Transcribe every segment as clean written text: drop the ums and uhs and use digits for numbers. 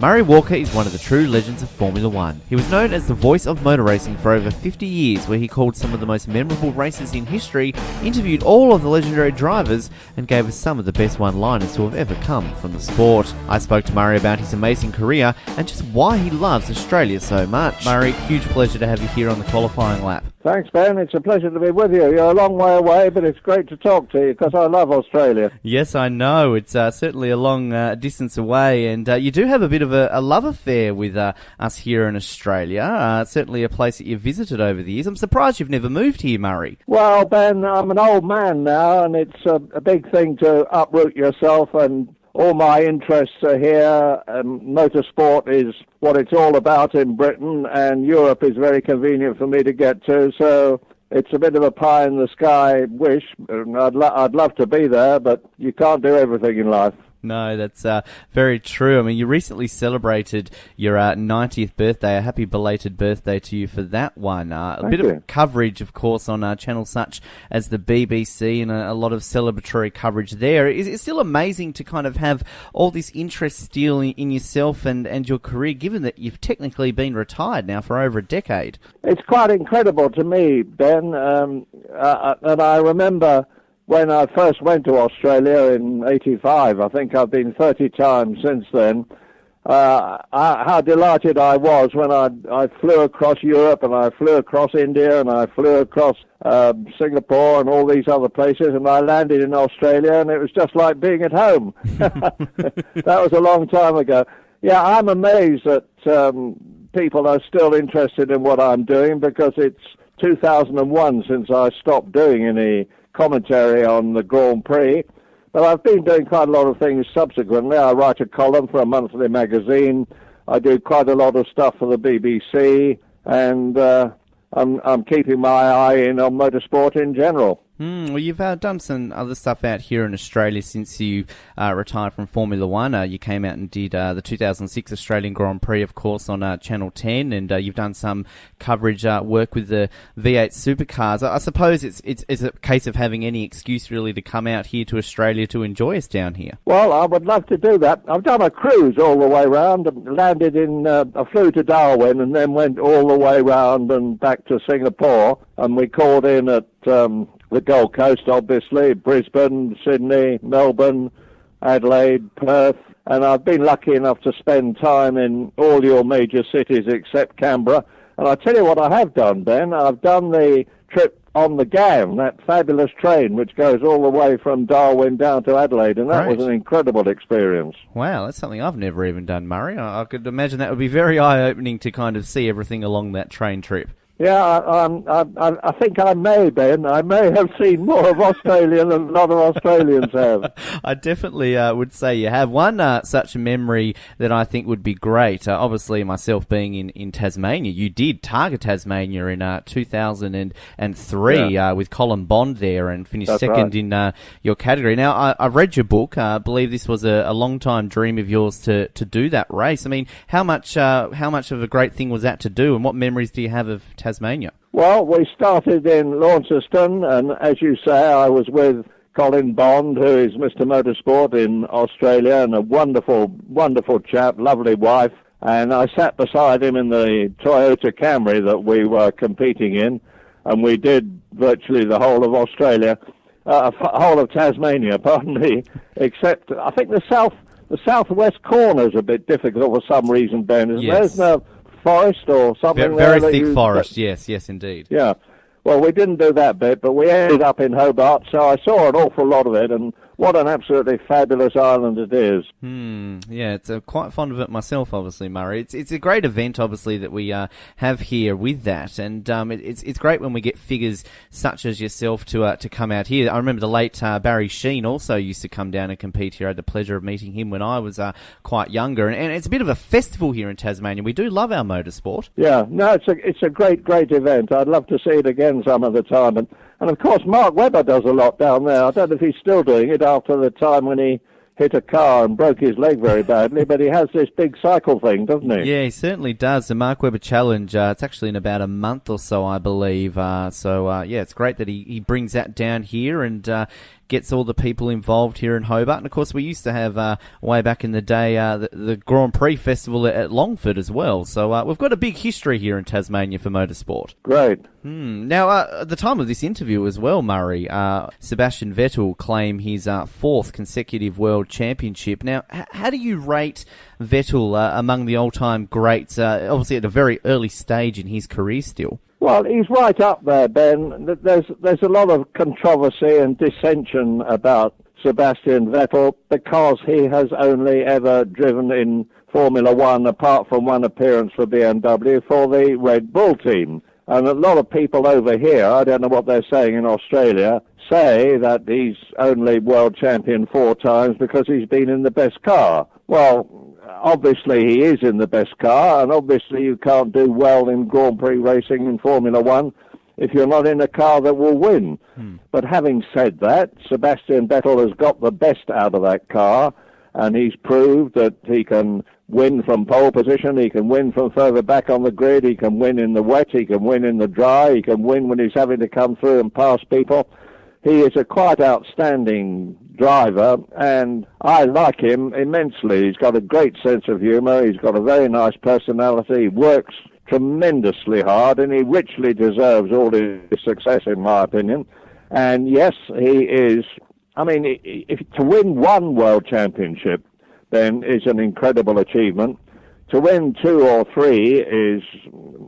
Murray Walker is one of the true legends of Formula One. He was known as the voice of motor racing for over 50 years, where he called some of the most memorable races in history, interviewed all of the legendary drivers, and gave us some of the best one-liners to have ever come from the sport. I spoke to Murray about his amazing career and just why he loves Australia so much. Murray, huge pleasure to have you here on the qualifying lap. Thanks, Ben. It's a pleasure to be with you. You're a long way away, but it's great to talk to you because I love Australia. Yes, I know. It's certainly a long distance away, and you do have a bit of a love affair with us here in Australia. Certainly a place that you've visited over the years. I'm surprised you've never moved here, Murray. Well, Ben, I'm an old man now, and it's a big thing to uproot yourself, and all my interests are here. Motorsport is what it's all about in Britain, and Europe is very convenient for me to get to, so it's a bit of a pie-in-the-sky wish. I'd love to be there, but you can't do everything in life. No, that's very true. I mean, you recently celebrated your 90th birthday. A happy belated birthday to you for that one. A bit of coverage, of course, on channels such as the BBC and a lot of celebratory coverage there. It's still amazing to kind of have all this interest still in yourself and your career, given that you've technically been retired now for over a decade. It's quite incredible to me, Ben, and I remember when I first went to Australia in '85, I think I've been 30 times since then, how delighted I was when I flew across Europe and I flew across India and I flew across Singapore and all these other places, and I landed in Australia and it was just like being at home. That was a long time ago. Yeah, I'm amazed that people are still interested in what I'm doing, because it's 2001 since I stopped doing any commentary on the Grand Prix, but I've been doing quite a lot of things subsequently. I write a column for a monthly magazine. I do quite a lot of stuff for the BBC, and I'm keeping my eye in on motorsport in general. Well, you've done some other stuff out here in Australia since you retired from Formula One. You came out and did the 2006 Australian Grand Prix, of course, on Channel 10, and you've done some coverage work with the V8 supercars. I suppose it's a case of having any excuse really to come out here to Australia to enjoy us down here. Well, I would love to do that. I've done a cruise all the way round, landed in, I flew to Darwin and then went all the way round and back to Singapore, and we called in at the Gold Coast, obviously, Brisbane, Sydney, Melbourne, Adelaide, Perth, and I've been lucky enough to spend time in all your major cities except Canberra. And I tell you what I have done, Ben, I've done the trip on the GAN, that fabulous train which goes all the way from Darwin down to Adelaide, and that was an incredible experience. Wow, that's something I've never even done, Murray. I could imagine that would be very eye-opening to kind of see everything along that train trip. Yeah, I think I may, Ben. I may have seen more of Australia than a lot of Australians have. I definitely would say you have. One such memory that I think would be great, obviously myself being in Tasmania, you did Targa Tasmania in 2003 with Colin Bond there and finished second in your category. Now, I've read your book. I believe this was a long-time dream of yours to do that race. I mean, how much of a great thing was that to do, and what memories do you have of Tasmania? Well, we started in Launceston, and as you say, I was with Colin Bond, who is Mr. Motorsport in Australia, and a wonderful, wonderful chap, lovely wife. And I sat beside him in the Toyota Camry that we were competing in, and we did virtually the whole of Australia, whole of Tasmania, pardon me, except I think the southwest corner is a bit difficult for some reason, Ben. There's no forest or something. Very thick forest, yes, indeed. Yeah. Well, we didn't do that bit, but we ended up in Hobart, so I saw an awful lot of it, and what an absolutely fabulous island it is. Yeah, it's quite fond of it myself, obviously, Murray. It's a great event, obviously, that we have here with that, and it's great when we get figures such as yourself to come out here. I remember the late Barry Sheene also used to come down and compete here. I had the pleasure of meeting him when I was quite younger, and it's a bit of a festival here in Tasmania. We do love our motorsport. Yeah, no, it's a great event. I'd love to see it again some of the time, and of course, Mark Webber does a lot down there. I don't know if he's still doing it after the time when he hit a car and broke his leg very badly, but he has this big cycle thing, doesn't he? Yeah, he certainly does. The Mark Webber Challenge, it's actually in about a month or so, I believe. So, it's great that he brings that down here, and gets all the people involved here in Hobart. And, of course, we used to have, way back in the day, the Grand Prix Festival at Longford as well. So we've got a big history here in Tasmania for motorsport. Great. Now, at the time of this interview as well, Murray, Sebastian Vettel claimed his fourth consecutive world championship. Now, how do you rate Vettel among the all-time greats, obviously at a very early stage in his career still? Well, he's right up there, Ben. There's a lot of controversy and dissension about Sebastian Vettel because he has only ever driven in Formula One, apart from one appearance for BMW, for the Red Bull team. And a lot of people over here, I don't know what they're saying in Australia, say that he's only world champion 4 times because he's been in the best car. Well, obviously he is in the best car, and obviously you can't do well in Grand Prix racing in Formula One if you're not in a car that will win. But having said that, Sebastian Vettel has got the best out of that car, and he's proved that he can win from pole position, he can win from further back on the grid, he can win in the wet, he can win in the dry, he can win when he's having to come through and pass people. He is a quite outstanding driver, and I like him immensely. He's got a great sense of humour, he's got a very nice personality, he works tremendously hard, and he richly deserves all his success, in my opinion. And yes, he is, I mean, if to win one world championship then is an incredible achievement. To win 2 or 3 is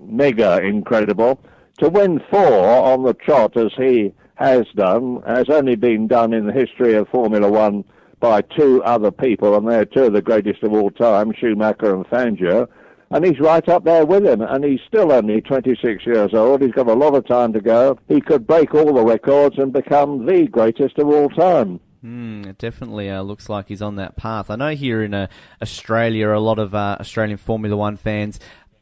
mega incredible. To win 4 on the trot, as he has done, has only been done in the history of Formula One by 2 other people, and they're 2 of the greatest of all time, Schumacher and Fangio. And he's right up there with him, and he's still only 26 years old. He's got a lot of time to go. He could break all the records and become the greatest of all time. It definitely looks like he's on that path. I know here in Australia, a lot of Australian Formula One fans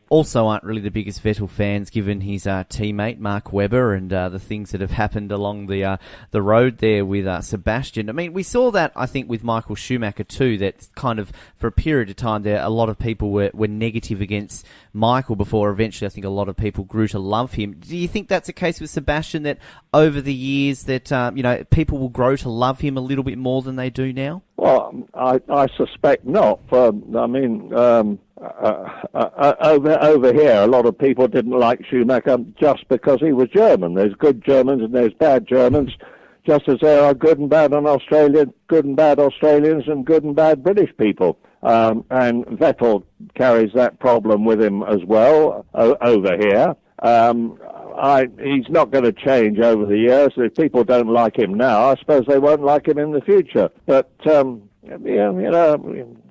also aren't really the biggest Vettel fans, given his teammate Mark Webber and the things that have happened along the road there with Sebastian. I mean, we saw that, I think, with Michael Schumacher too, that kind of for a period of time there, a lot of people were negative against Michael before eventually I think a lot of people grew to love him. Do you think that's the case with Sebastian, that over the years that people will grow to love him a little bit more than they do now? Well, I suspect not. Over here, a lot of people didn't like Schumacher just because he was German. There's good Germans and there's bad Germans, just as there are good and bad Australians and good and bad British people. And Vettel carries that problem with him as well over here. He's not going to change over the years. If people don't like him now, I suppose they won't like him in the future. But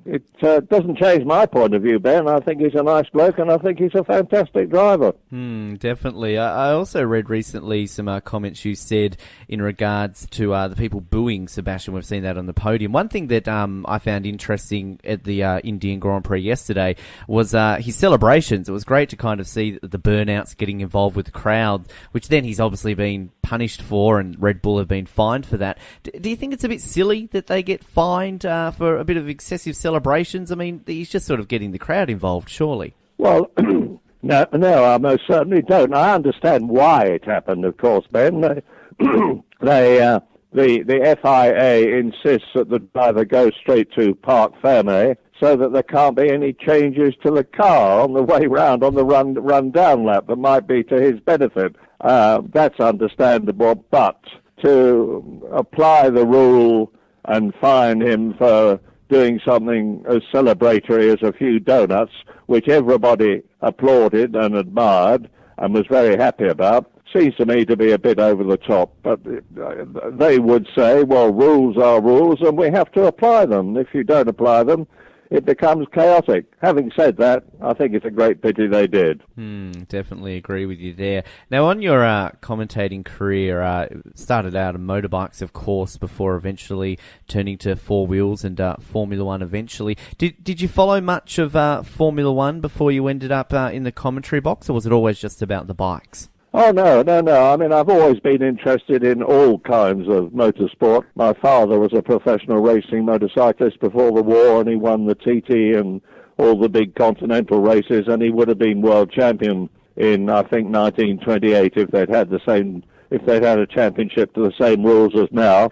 it doesn't change my point of view, Ben. I think he's a nice bloke, and I think he's a fantastic driver. Definitely. I also read recently some comments you said in regards to the people booing Sebastian. We've seen that on the podium. One thing that I found interesting at the Indian Grand Prix yesterday was his celebrations. It was great to kind of see the burnouts getting involved with the crowd, which then he's obviously been punished for, and Red Bull have been fined for that. Do you think it's a bit silly that they get fined for a bit of excessive celebrations? I mean, he's just sort of getting the crowd involved, surely. Well, no, I most certainly don't. I understand why it happened, of course, Ben. The FIA insists that the driver goes straight to Parc Fermé so that there can't be any changes to the car on the way round on the run-down lap that might be to his benefit. That's understandable, but to apply the rule and fine him for doing something as celebratory as a few donuts, which everybody applauded and admired and was very happy about, seems to me to be a bit over the top. But they would say, well, rules are rules and we have to apply them. If you don't apply them, it becomes chaotic. Having said that, I think it's a great pity they did. Definitely agree with you there. Now, on your commentating career, started out in motorbikes, of course, before eventually turning to 4 wheels and Formula One eventually. Did you follow much of Formula One before you ended up in the commentary box, or was it always just about the bikes? Oh, no. I mean, I've always been interested in all kinds of motorsport. My father was a professional racing motorcyclist before the war, and he won the TT and all the big continental races, and he would have been world champion in, I think, 1928 if they'd had a championship to the same rules as now.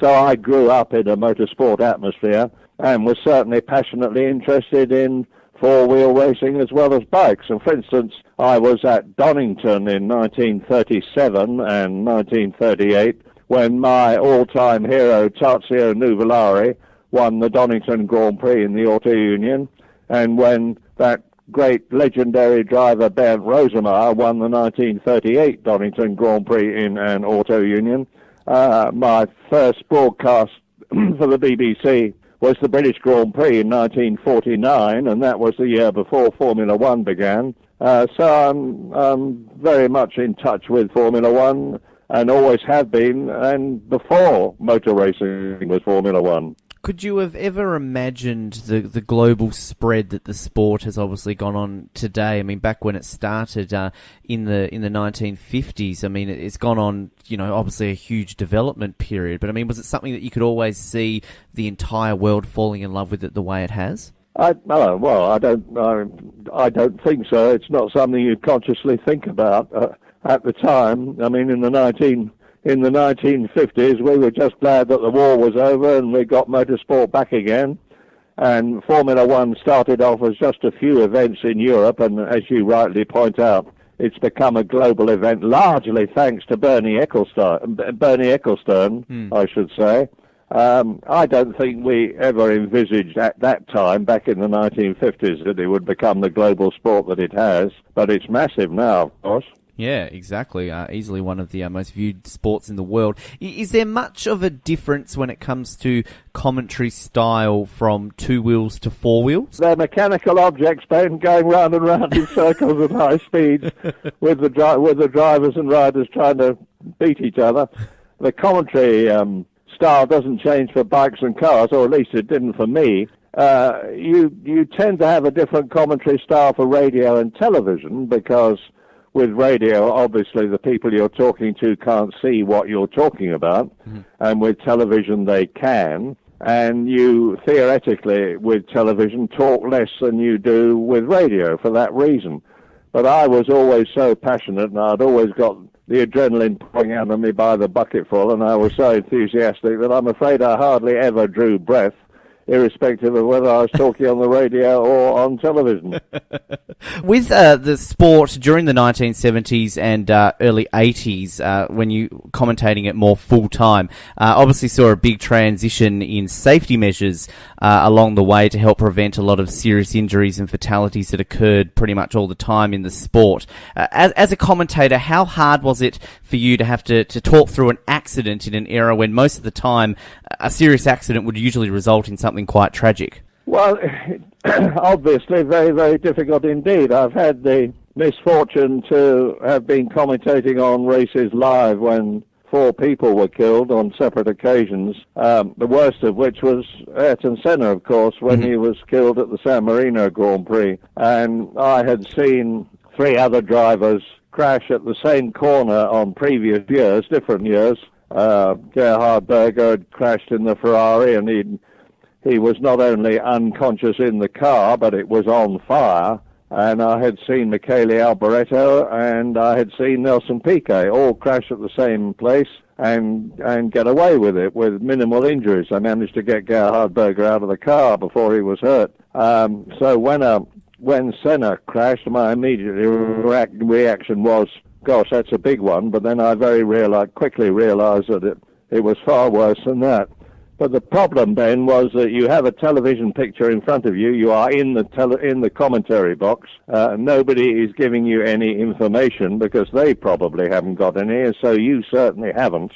So I grew up in a motorsport atmosphere and was certainly passionately interested in four-wheel racing as well as bikes. And for instance, I was at Donington in 1937 and 1938 when my all-time hero, Tazio Nuvolari, won the Donington Grand Prix in the Auto Union, and when that great legendary driver Bernd Rosemeyer won the 1938 Donington Grand Prix in an Auto Union. My first broadcast for the BBC was the British Grand Prix in 1949, and that was the year before Formula One began. So I'm very much in touch with Formula One, and always have been, and before motor racing was Formula One. Could you have ever imagined the global spread that the sport has obviously gone on today? I mean, back when it started in the 1950s, I mean, it's gone on, obviously a huge development period. But I mean, was it something that you could always see the entire world falling in love with it the way it has? I don't think so. It's not something you consciously think about at the time. I mean, in the 1950s, we were just glad that the war was over and we got motorsport back again. And Formula One started off as just a few events in Europe, and as you rightly point out, it's become a global event, largely thanks to Bernie Ecclestone, I should say. I don't think we ever envisaged at that time, back in the 1950s, that it would become the global sport that it has. But it's massive now, of course. Yeah, exactly. Easily one of the most viewed sports in the world. Is there much of a difference when it comes to commentary style from two wheels to four wheels? They're mechanical objects, Ben, going round and round in circles at high speeds with the drivers and riders trying to beat each other. The commentary style doesn't change for bikes and cars, or at least it didn't for me. You tend to have a different commentary style for radio and television, because with radio, obviously, the people you're talking to can't see what you're talking about, and with television, they can. And you, theoretically, with television, talk less than you do with radio for that reason. But I was always so passionate, and I'd always got the adrenaline pouring out of me by the bucketful, and I was so enthusiastic that I'm afraid I hardly ever drew breath, irrespective of whether I was talking on the radio or on television. With the sport during the 1970s and early 80s, when you commentating it more full-time, obviously saw a big transition in safety measures along the way to help prevent a lot of serious injuries and fatalities that occurred pretty much all the time in the sport. As a commentator, how hard was it for you to have to talk through an accident in an era when most of the time a serious accident would usually result in something quite tragic? Well, obviously very, very difficult indeed. I've had the misfortune to have been commentating on races live when 4 people were killed on separate occasions, the worst of which was Ayrton Senna, of course, when he was killed at the San Marino Grand Prix. And I had seen 3 other drivers crash at the same corner on previous years, different years. Gerhard Berger had crashed in the Ferrari, and he was not only unconscious in the car, but it was on fire. And I had seen Michele Alboreto and I had seen Nelson Piquet all crash at the same place and get away with it with minimal injuries. I managed to get Gerhard Berger out of the car before he was hurt. So when Senna crashed, my immediate reaction was, gosh, that's a big one. But then I quickly realized that it was far worse than that. But the problem, Ben, was that you have a television picture in front of you. You are in the commentary box. Nobody is giving you any information because they probably haven't got any, so you certainly haven't.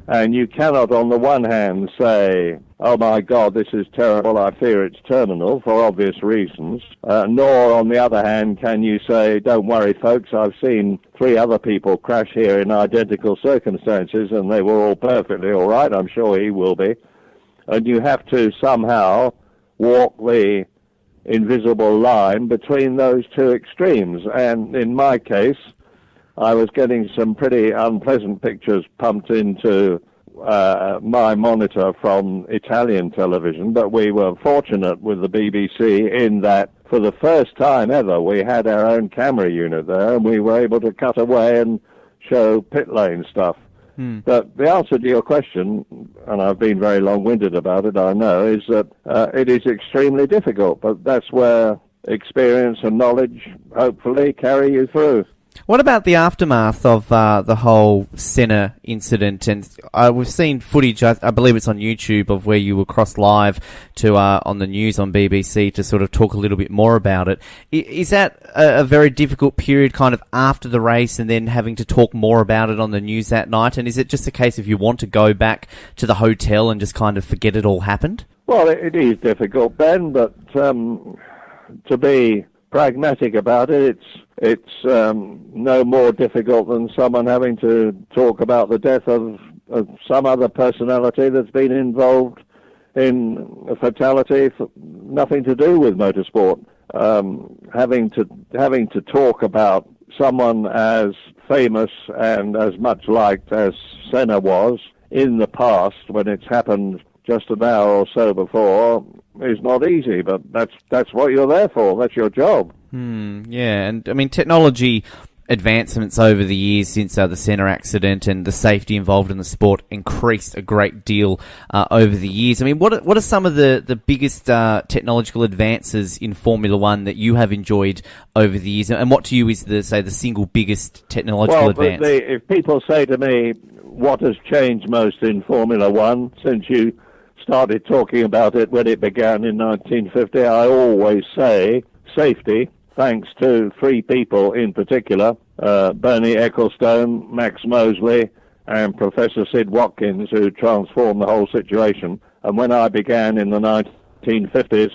And you cannot, on the one hand, say, oh, my God, this is terrible, I fear it's terminal, for obvious reasons. Nor, on the other hand, can you say, don't worry, folks, I've seen 3 other people crash here in identical circumstances, and they were all perfectly all right. I'm sure he will be. And you have to somehow walk the invisible line between those 2 extremes. And in my case, I was getting some pretty unpleasant pictures pumped into my monitor from Italian television, but we were fortunate with the BBC in that for the first time ever we had our own camera unit there, and we were able to cut away and show pit lane stuff. But the answer to your question, and I've been very long-winded about it, I know, is that it is extremely difficult, but that's where experience and knowledge hopefully carry you through. What about the aftermath of the whole Senna incident? And we've seen footage, I believe it's on YouTube, of where you were crossed live to on the news on BBC to sort of talk a little bit more about it. Is that a very difficult period kind of after the race and then having to talk more about it on the news that night? And is it just a case of you want to go back to the hotel and just kind of forget it all happened? Well, it is difficult, Ben, but to be pragmatic about it, it's no more difficult than someone having to talk about the death of some other personality that's been involved in a fatality for nothing to do with motorsport. Having to talk about someone as famous and as much liked as Senna was in the past, when it's happened just an hour or so before, is not easy, but that's what you're there for. That's your job. Yeah, and I mean, technology advancements over the years since the Senna accident and the safety involved in the sport increased a great deal over the years. I mean, what are some of the biggest technological advances in Formula One that you have enjoyed over the years, and what to you is the single biggest technological advance? If people say to me, what has changed most in Formula One since you started talking about it when it began in 1950, I always say safety, thanks to three people in particular, Bernie Ecclestone, Max Mosley, and Professor Sid Watkins, who transformed the whole situation. And when I began in the 1950s,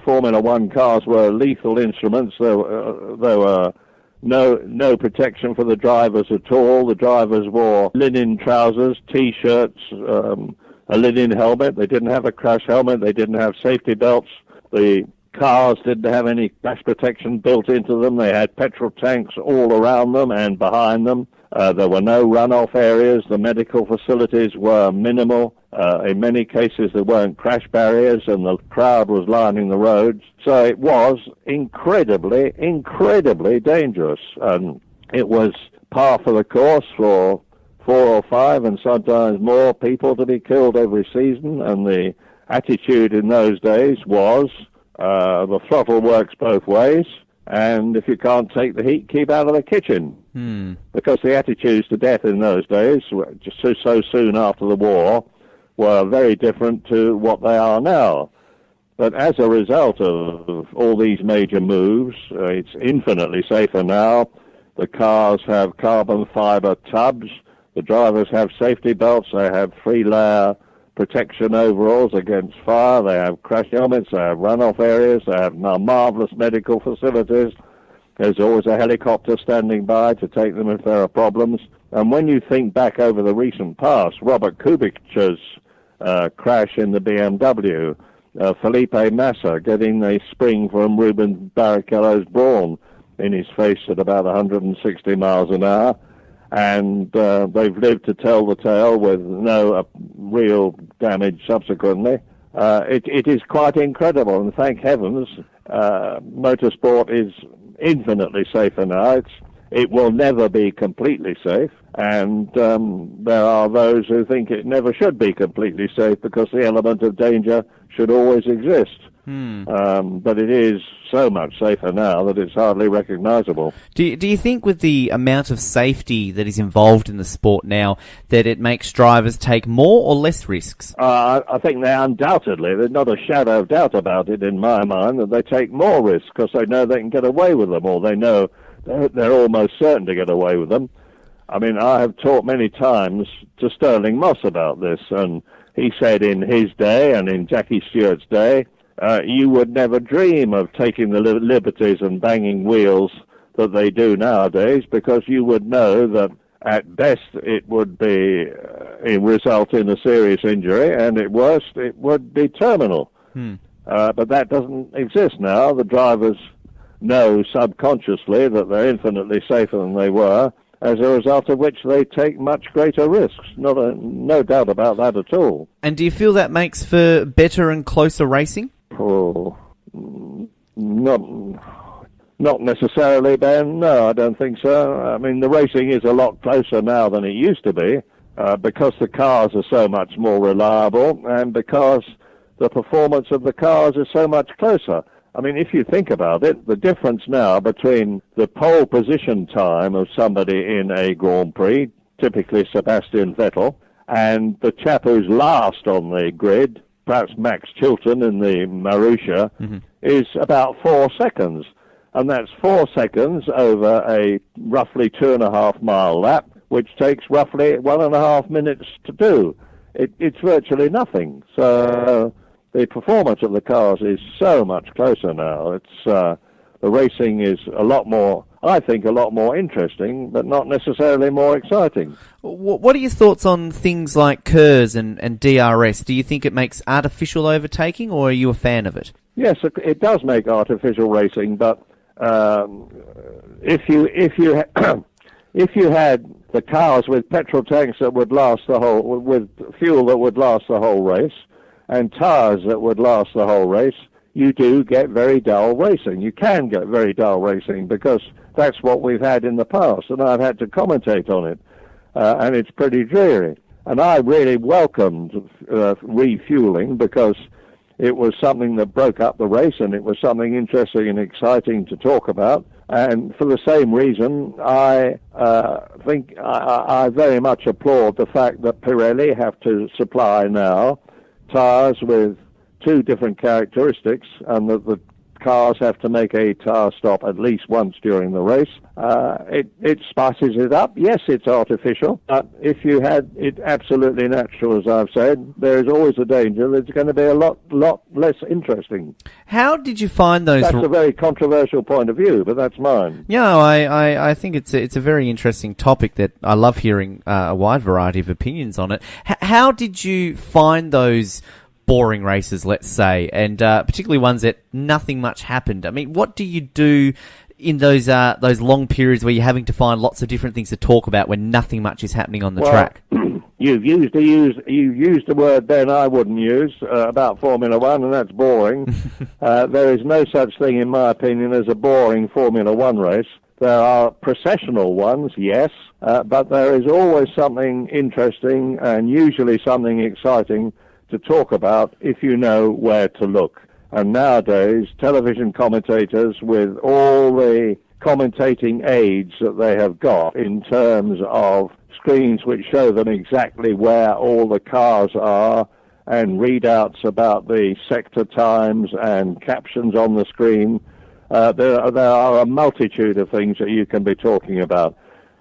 Formula One cars were lethal instruments. There were no protection for the drivers at all. The drivers wore linen trousers, T-shirts, a linen helmet. They didn't have a crash helmet. They didn't have safety belts. The cars didn't have any crash protection built into them. They had petrol tanks all around them and behind them. There were no runoff areas. The medical facilities were minimal. In many cases, there weren't crash barriers, and the crowd was lining the roads. So it was incredibly, incredibly dangerous. And it was par for the course for 4 or 5 and sometimes more people to be killed every season. And the attitude in those days was the throttle works both ways, and if you can't take the heat, keep out of the kitchen. Because the attitudes to death in those days, just so soon after the war, were very different to what they are now. But as a result of all these major moves, it's infinitely safer now. The cars have carbon fiber tubs. The drivers have safety belts. They have 3-layer protection overalls against fire. They have crash helmets. They have runoff areas. They have marvelous medical facilities. There's always a helicopter standing by to take them if there are problems. And when you think back over the recent past, Robert Kubica's crash in the BMW, Felipe Massa getting a spring from Ruben Barrichello's Brawn in his face at about 160 miles an hour. And they've lived to tell the tale with no real damage subsequently. It is quite incredible, and thank heavens, motorsport is infinitely safer now. It will never be completely safe, and there are those who think it never should be completely safe because the element of danger should always exist. But it is so much safer now that it's hardly recognizable. Do you think with the amount of safety that is involved in the sport now that it makes drivers take more or less risks? I think they undoubtedly, there's not a shadow of doubt about it in my mind, that they take more risks because they know they can get away with them, or they know they're almost certain to get away with them. I mean, I have talked many times to Sterling Moss about this, and he said in his day and in Jackie Stewart's day, you would never dream of taking the liberties and banging wheels that they do nowadays, because you would know that at best it would be result in a serious injury, and at worst it would be terminal. But that doesn't exist now. The drivers know subconsciously that they're infinitely safer than they were, as a result of which they take much greater risks. No doubt about that at all. And do you feel that makes for better and closer racing? Oh, not Not necessarily, Ben. No, I don't think so. I mean, the racing is a lot closer now than it used to be because the cars are so much more reliable and because the performance of the cars is so much closer. I mean, if you think about it, the difference now between the pole position time of somebody in a Grand Prix, typically Sebastian Vettel, and the chap who's last on the grid, perhaps Max Chilton in the Marussia, is about 4 seconds. And that's 4 seconds over a roughly 2.5 mile lap, which takes roughly 1.5 minutes to do. It's virtually nothing. So the performance of the cars is so much closer now. It's the racing is a lot more, I think, a lot more interesting, but not necessarily more exciting. What are your thoughts on things like KERS and DRS? Do you think it makes artificial overtaking, or are you a fan of it? Yes, it does make artificial racing, but if you had the cars with petrol tanks that would last the whole, with fuel that would last the whole race, and tires that would last the whole race, you do get very dull racing. You can get very dull racing because that's what we've had in the past, and I've had to commentate on it, and it's pretty dreary. And I really welcomed refueling because it was something that broke up the race, and it was something interesting and exciting to talk about. And for the same reason, I think I very much applaud the fact that Pirelli have to supply now tires with 2 different characteristics, and that the cars have to make a tire stop at least once during the race. It spices it up. Yes, it's artificial, but if you had it absolutely natural, as I've said, there is always a danger that it's going to be a lot less interesting. How did you find those? That's a very controversial point of view, but that's mine. Yeah, I think it's a very interesting topic that I love hearing a wide variety of opinions on it. How did you find those boring races, let's say, and particularly ones that nothing much happened? I mean, what do you do in those long periods where you're having to find lots of different things to talk about when nothing much is happening on the track? You've used the word, Ben, I wouldn't use about Formula One, and that's boring. There is no such thing, in my opinion, as a boring Formula One race. There are processional ones, yes, but there is always something interesting and usually something exciting to talk about if you know where to look. And nowadays, television commentators, with all the commentating aids that they have got in terms of screens which show them exactly where all the cars are, and readouts about the sector times and captions on the screen, there are a multitude of things that you can be talking about.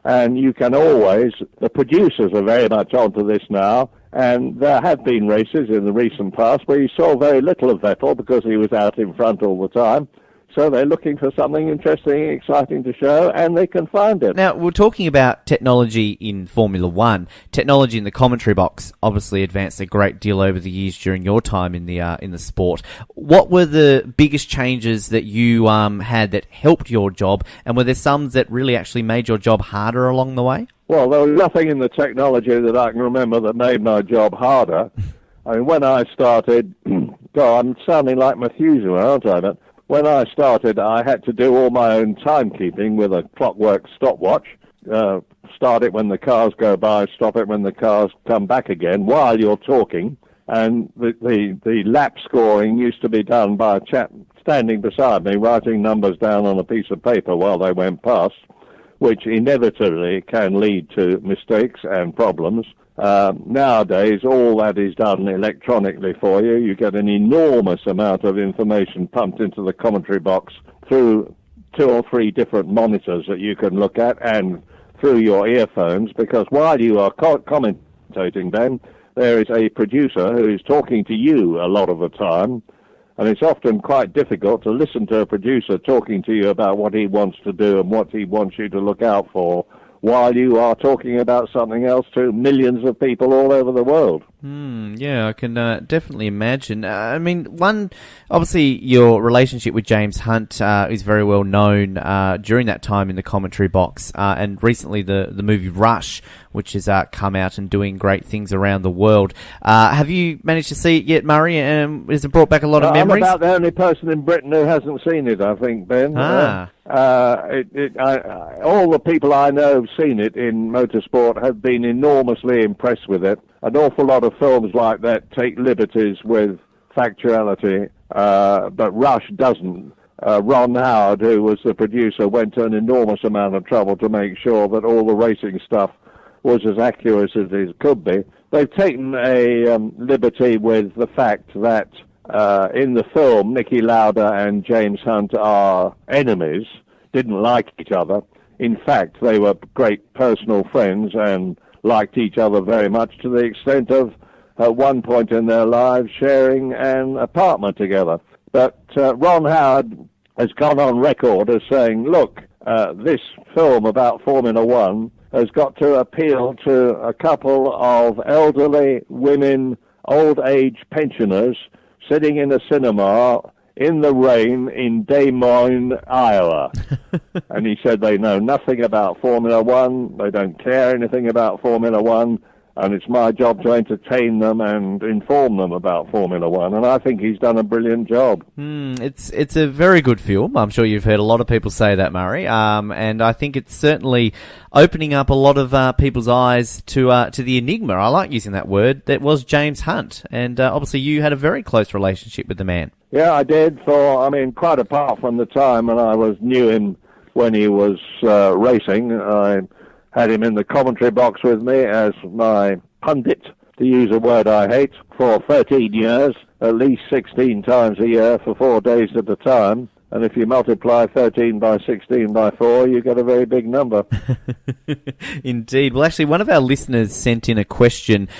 And you can always, the producers are very much onto this now, and there have been races in the recent past where you saw very little of Vettel because he was out in front all the time. So they're looking for something interesting and exciting to show, and they can find it. Now, we're talking about technology in Formula One. Technology in the commentary box obviously advanced a great deal over the years during your time in the sport. What were the biggest changes that you had that helped your job, and were there some that really actually made your job harder along the way? Well, there was nothing in the technology that I can remember that made my job harder. I mean, when I started, God, I'm sounding like Methuselah, aren't I? But when I started, I had to do all my own timekeeping with a clockwork stopwatch. Start it when the cars go by, stop it when the cars come back again, while you're talking. And the lap scoring used to be done by a chap standing beside me, writing numbers down on a piece of paper while they went past, which inevitably can lead to mistakes and problems. Nowadays, all that is done electronically for you. You get an enormous amount of information pumped into the commentary box through 2 or 3 different monitors that you can look at, and through your earphones, because while you are commentating, Ben, there is a producer who is talking to you a lot of the time, and it's often quite difficult to listen to a producer talking to you about what he wants to do and what he wants you to look out for, while you are talking about something else to millions of people all over the world. Yeah, I can definitely imagine. I mean, obviously your relationship with James Hunt is very well known during that time in the commentary box, and recently the movie Rush, which has come out and doing great things around the world. Have you managed to see it yet, Murray? Has it brought back a lot of memories? I'm about the only person in Britain who hasn't seen it, I think, Ben. All the people I know who've seen it in motorsport have been enormously impressed with it. An awful lot of films like that take liberties with factuality, but Rush doesn't. Ron Howard, who was the producer, went to an enormous amount of trouble to make sure that all the racing stuff was as accurate as it could be. They've taken a liberty with the fact that in the film, Niki Lauda and James Hunt are enemies, didn't like each other. In fact, they were great personal friends and liked each other very much, to the extent of, at one point in their lives, sharing an apartment together. But Ron Howard has gone on record as saying, look, this film about Formula One has got to appeal to a couple of elderly women, old-age pensioners, sitting in a cinema in the rain in Des Moines, Iowa. And he said they know nothing about Formula One, they don't care anything about Formula One, and it's my job to entertain them and inform them about Formula One. And I think he's done a brilliant job. It's a very good film. I'm sure you've heard a lot of people say that, Murray. And I think it's certainly opening up a lot of people's eyes to the enigma. I like using that word. That was James Hunt. And obviously you had a very close relationship with the man. Yeah, I did. Quite apart from the time when I knew him when he was racing. I had him in the commentary box with me as my pundit, to use a word I hate, for 13 years, at least 16 times a year for 4 days at a time. And if you multiply 13 by 16 by 4, you get a very big number. Indeed. Well, actually, one of our listeners sent in a question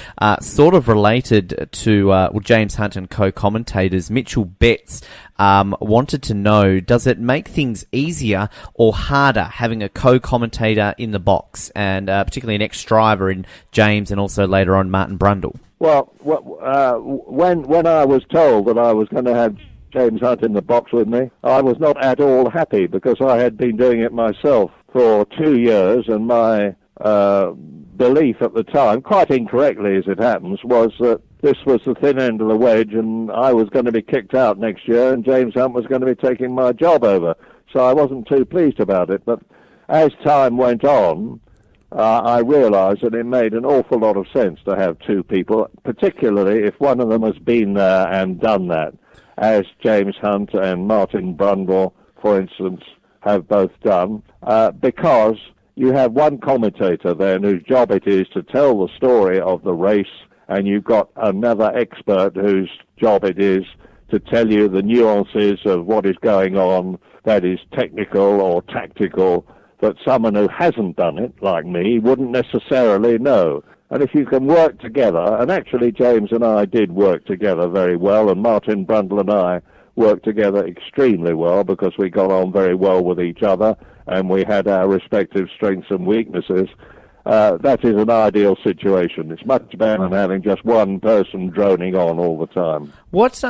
sort of related to James Hunt and co-commentators. Mitchell Betts wanted to know, does it make things easier or harder having a co-commentator in the box, and particularly an ex-driver in James and also later on Martin Brundle? Well, when I was told that I was going to have James Hunt in the box with me, I was not at all happy, because I had been doing it myself for 2 years, and my belief at the time, quite incorrectly as it happens, was that this was the thin end of the wedge and I was going to be kicked out next year and James Hunt was going to be taking my job over. So I wasn't too pleased about it. But as time went on, I realised that it made an awful lot of sense to have two people, particularly if one of them has been there and done that, as James Hunt and Martin Brundle, for instance, have both done, because you have one commentator then whose job it is to tell the story of the race, and you've got another expert whose job it is to tell you the nuances of what is going on that is technical or tactical, that someone who hasn't done it, like me, wouldn't necessarily know. And if you can work together, and actually James and I did work together very well, and Martin Brundle and I worked together extremely well because we got on very well with each other and we had our respective strengths and weaknesses, that is an ideal situation. It's much better than having just one person droning on all the time. What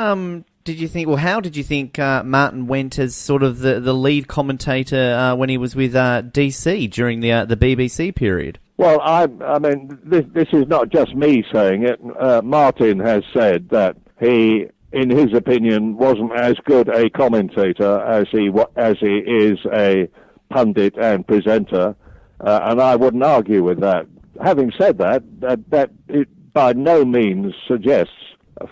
did you think, or how did you think Martin went as sort of the lead commentator when he was with DC during the BBC period? Well, I mean, this is not just me saying it. Martin has said that he, in his opinion, wasn't as good a commentator as he is a pundit and presenter, and I wouldn't argue with that. Having said that it by no means suggests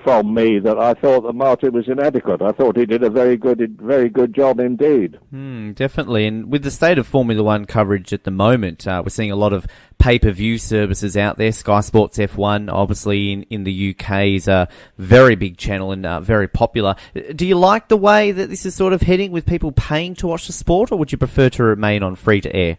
from me that I thought that Martin was inadequate. I thought he did a very good job indeed. Definitely. And with the state of Formula One coverage at the moment, we're seeing a lot of pay-per-view services out there. Sky Sports F1, obviously in the UK, is a very big channel and very popular. Do you like the way that this is sort of heading, with people paying to watch the sport, or would you prefer to remain on free-to-air?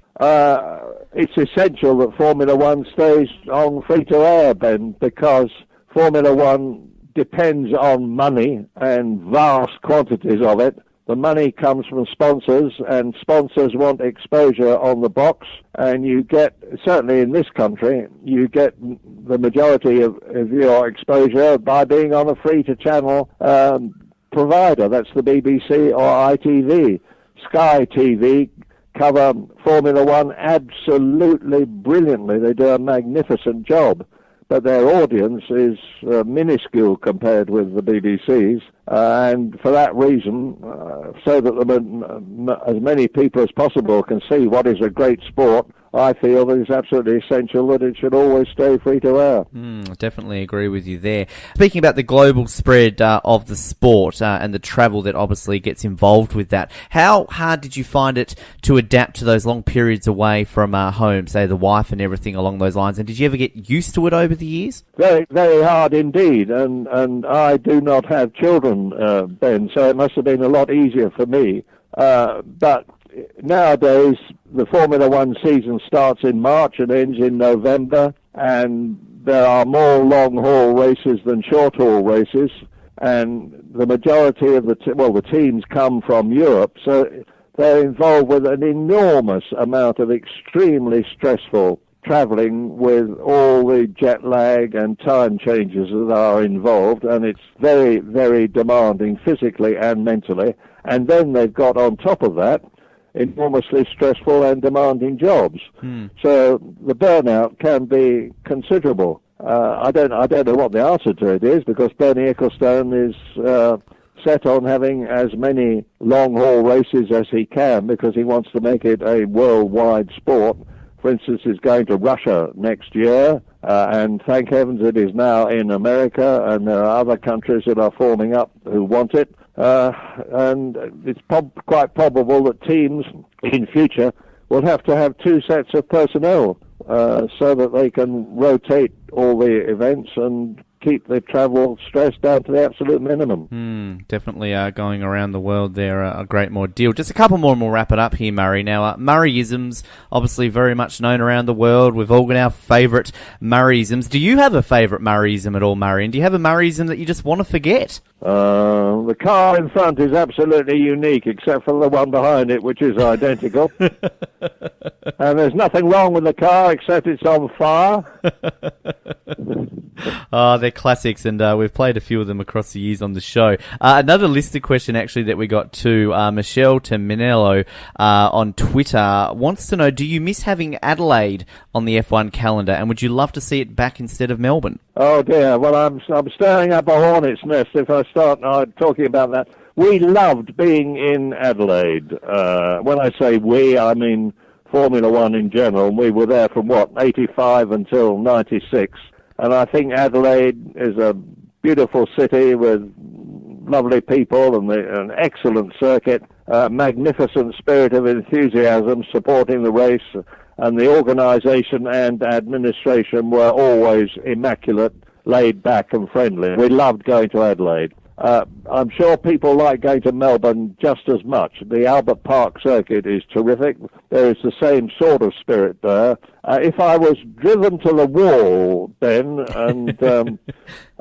It's essential that Formula One stays on free-to-air, Ben, because Formula One depends on money and vast quantities of it. The money comes from sponsors, and sponsors want exposure on the box, and you get, certainly in this country, you get the majority of your exposure by being on a free-to-channel provider. That's the BBC or ITV. Sky TV cover Formula One absolutely brilliantly. They do a magnificent job, but their audience is minuscule compared with the BBC's, and for that reason, so that as many people as possible can see what is a great sport, I feel that it's absolutely essential that it should always stay free to air. Definitely agree with you there. Speaking about the global spread of the sport and the travel that obviously gets involved with that, how hard did you find it to adapt to those long periods away from home, say the wife and everything along those lines? And did you ever get used to it over the years? Very, very hard indeed. And I do not have children, Ben, so it must have been a lot easier for me. But nowadays, the Formula One season starts in March and ends in November, and there are more long-haul races than short-haul races, and the majority of the teams come from Europe, so they're involved with an enormous amount of extremely stressful travelling with all the jet lag and time changes that are involved, and it's very, very demanding physically and mentally. And then they've got on top of that enormously stressful and demanding jobs. So the burnout can be considerable. I don't know what the answer to it is, because Bernie Ecclestone is set on having as many long-haul races as he can, because he wants to make it a worldwide sport. For instance, he's going to Russia next year, and thank heavens it is now in America, and there are other countries that are forming up who want it. And it's quite probable that teams in future will have to have two sets of personnel so that they can rotate all the events and keep the travel stress down to the absolute minimum. Definitely going around the world there a great more deal. Just a couple more and we'll wrap it up here, Murray. Now, Murrayisms, obviously very much known around the world. We've all got our favourite Murrayisms. Do you have a favourite Murrayism at all, Murray? And do you have a Murrayism that you just want to forget? The car in front is absolutely unique, except for the one behind it, which is identical. And there's nothing wrong with the car except it's on fire. They're classics, and we've played a few of them across the years on the show. Another listed question, actually, that we got to Michelle Terminello on Twitter wants to know, do you miss having Adelaide on the F1 calendar, and would you love to see it back instead of Melbourne? Oh, dear. Well, I'm stirring up a hornet's nest if I start talking about that. We loved being in Adelaide. When I say we, I mean Formula One in general. We were there from, 85 until 96. And I think Adelaide is a beautiful city with lovely people and an excellent circuit, magnificent spirit of enthusiasm supporting the race, and the organisation and administration were always immaculate, laid back and friendly. We loved going to Adelaide. I'm sure people like going to Melbourne just as much. The Albert Park circuit is terrific. There is the same sort of spirit there. If I was driven to the wall, Ben, and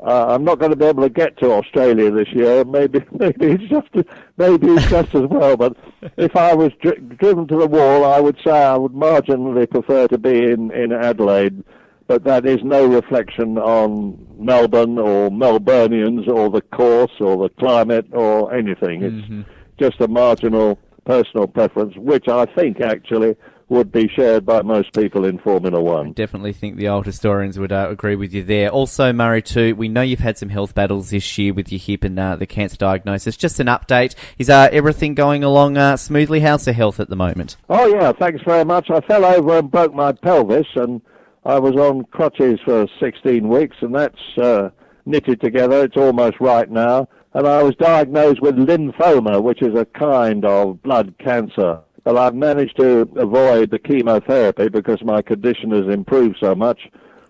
I'm not going to be able to get to Australia this year, maybe it's just as well. But if I was driven to the wall, I would say I would marginally prefer to be in Adelaide. But that is no reflection on Melbourne or Melburnians or the course or the climate or anything. It's just a marginal personal preference, which I think actually would be shared by most people in Formula One. I definitely think the old historians would agree with you there. Also, Murray, too, we know you've had some health battles this year with your hip and the cancer diagnosis. Just an update. Is everything going along smoothly? How's the health at the moment? Oh, yeah, thanks very much. I fell over and broke my pelvis, and I was on crutches for 16 weeks, and that's knitted together. It's almost right now. And I was diagnosed with lymphoma, which is a kind of blood cancer. But I've managed to avoid the chemotherapy because my condition has improved so much.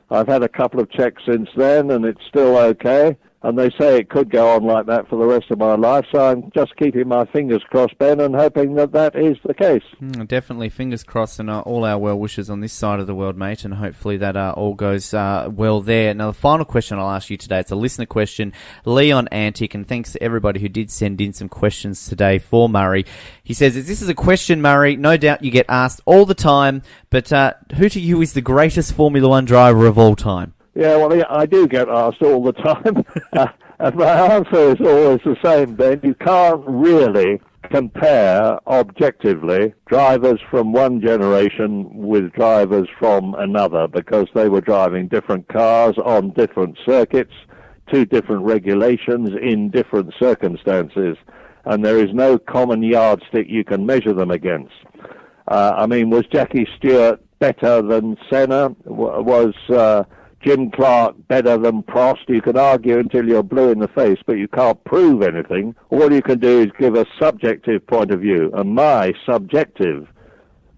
I've had a couple of checks since then, and it's still okay. And they say it could go on like that for the rest of my life, so I'm just keeping my fingers crossed, Ben, and hoping that is the case. Definitely, fingers crossed, and all our well wishes on this side of the world, mate, and hopefully that all goes well there. Now, the final question I'll ask you today, it's a listener question, Leon Antic, and thanks to everybody who did send in some questions today for Murray. He says, this is a question, Murray, no doubt you get asked all the time, but who to you is the greatest Formula One driver of all time? Yeah, well, I do get asked all the time, and my answer is always the same, Ben. You can't really compare objectively drivers from one generation with drivers from another, because they were driving different cars on different circuits, to different regulations in different circumstances, and there is no common yardstick you can measure them against. Was Jackie Stewart better than Senna? Was Jim Clark better than Prost? You can argue until you're blue in the face, but you can't prove anything. All you can do is give a subjective point of view, and my subjective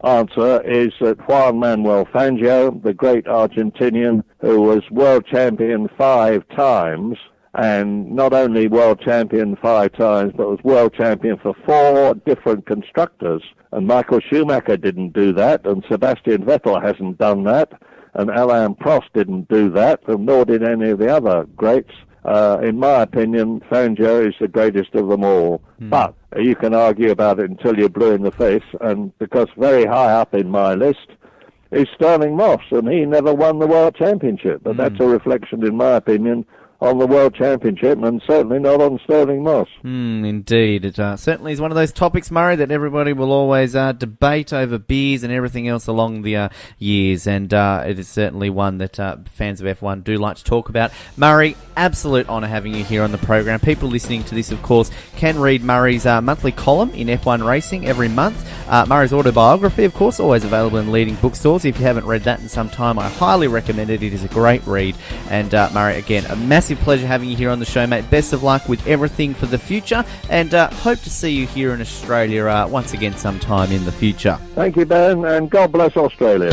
answer is that Juan Manuel Fangio, the great Argentinian who was world champion 5 times, and not only world champion 5 times, but was world champion for 4 different constructors. And Michael Schumacher didn't do that, and Sebastian Vettel hasn't done that, and Alain Prost didn't do that, and nor did any of the other greats. In my opinion, Fangio is the greatest of them all. But you can argue about it until you're blue in the face, and because very high up in my list is Sterling Moss, and he never won the World Championship. But that's a reflection, in my opinion, on the World Championship, and certainly not on Sterling Moss. Indeed. It certainly is one of those topics, Murray, that everybody will always debate over beers and everything else along the years, and it is certainly one that fans of F1 do like to talk about. Murray, absolute honour having you here on the program. People listening to this, of course, can read Murray's monthly column in F1 Racing every month. Murray's autobiography, of course, always available in leading bookstores. If you haven't read that in some time, I highly recommend it. It is a great read. And Murray, again, a massive pleasure having you here on the show, mate. Best of luck with everything for the future, and hope to see you here in Australia once again sometime in the future. Thank you, Ben, and God bless Australia.